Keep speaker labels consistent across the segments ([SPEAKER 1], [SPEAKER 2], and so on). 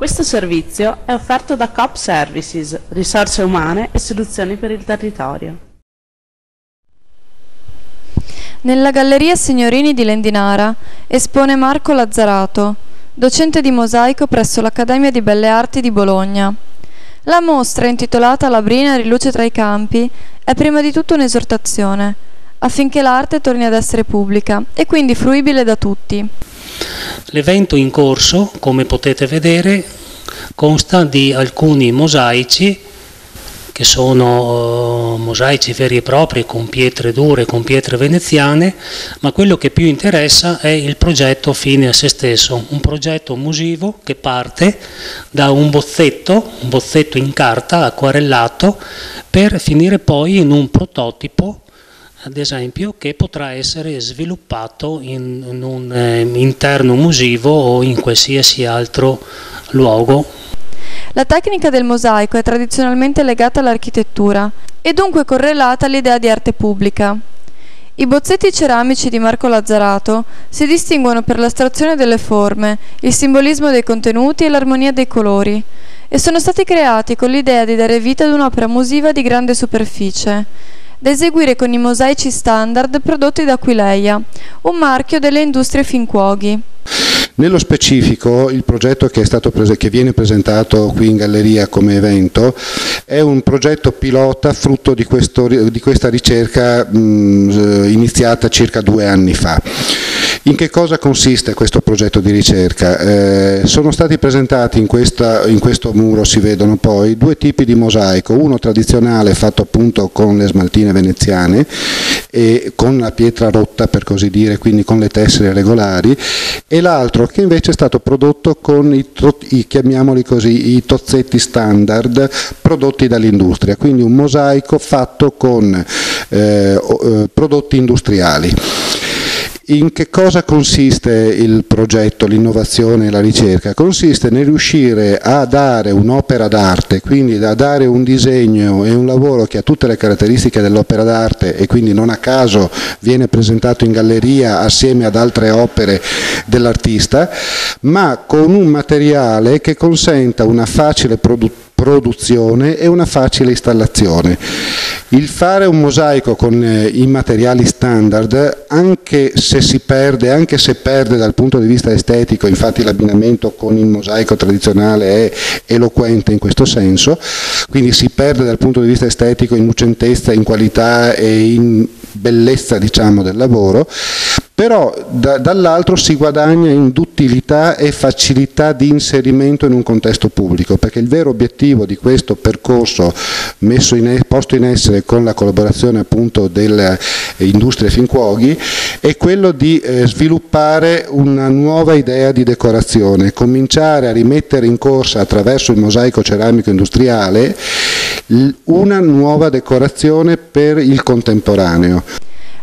[SPEAKER 1] Questo servizio è offerto da Coop Services, risorse umane e soluzioni per il territorio.
[SPEAKER 2] Nella Galleria Signorini di Lendinara espone Marco Lazzarato, docente di mosaico presso l'Accademia di Belle Arti di Bologna. La mostra, intitolata Labrina riluce tra i campi, è prima di tutto un'esortazione, affinché l'arte torni ad essere pubblica e quindi fruibile da tutti.
[SPEAKER 3] L'evento in corso, come potete vedere, consta di alcuni mosaici che sono mosaici veri e propri con pietre dure, con pietre veneziane, ma quello che più interessa è il progetto fine a se stesso, un progetto musivo che parte da un bozzetto in carta acquarellato per finire poi in un prototipo, ad esempio, che potrà essere sviluppato in un interno musivo o in qualsiasi altro luogo.
[SPEAKER 2] La tecnica del mosaico è tradizionalmente legata all'architettura e dunque correlata all'idea di arte pubblica. I bozzetti ceramici di Marco Lazzarato si distinguono per l'astrazione delle forme, il simbolismo dei contenuti e l'armonia dei colori, e sono stati creati con l'idea di dare vita ad un'opera musiva di grande superficie, da eseguire con i mosaici standard prodotti da Aquileia, un marchio delle industrie Fincuoghi.
[SPEAKER 4] Nello specifico il progetto che viene presentato qui in galleria come evento è un progetto pilota frutto di questa ricerca iniziata circa 2 anni fa. In che cosa consiste questo progetto di ricerca? Sono stati presentati in questo muro, si vedono poi, 2 tipi di mosaico, uno tradizionale fatto appunto con le smaltine veneziane e con la pietra rotta, per così dire, quindi con le tessere regolari, e l'altro che invece è stato prodotto con chiamiamoli così, i tozzetti standard prodotti dall'industria, quindi un mosaico fatto con prodotti industriali. In che cosa consiste il progetto, l'innovazione e la ricerca? Consiste nel riuscire a dare un'opera d'arte, quindi a dare un disegno e un lavoro che ha tutte le caratteristiche dell'opera d'arte e quindi non a caso viene presentato in galleria assieme ad altre opere dell'artista, ma con un materiale che consenta una facile produzione e una facile installazione. Il fare un mosaico con i materiali standard, anche se perde dal punto di vista estetico, infatti l'abbinamento con il mosaico tradizionale è eloquente in questo senso, quindi si perde dal punto di vista estetico in lucentezza, in qualità e in bellezza, diciamo, del lavoro, però dall'altro si guadagna in duttilità e facilità di inserimento in un contesto pubblico, perché il vero obiettivo di questo percorso posto in essere con la collaborazione appunto delle industrie Fincuoghi è quello di sviluppare una nuova idea di decorazione, cominciare a rimettere in corsa attraverso il mosaico ceramico industriale una nuova decorazione per il contemporaneo.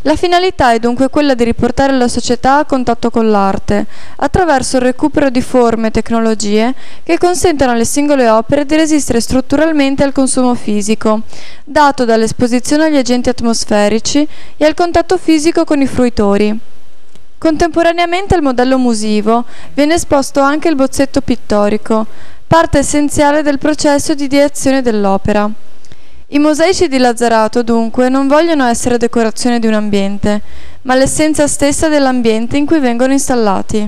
[SPEAKER 2] La finalità è dunque quella di riportare la società a contatto con l'arte, attraverso il recupero di forme e tecnologie che consentano alle singole opere di resistere strutturalmente al consumo fisico, dato dall'esposizione agli agenti atmosferici e al contatto fisico con i fruitori. Contemporaneamente al modello musivo viene esposto anche il bozzetto pittorico, parte essenziale del processo di ideazione dell'opera. I mosaici di Lazzarato, dunque, non vogliono essere decorazione di un ambiente, ma l'essenza stessa dell'ambiente in cui vengono installati.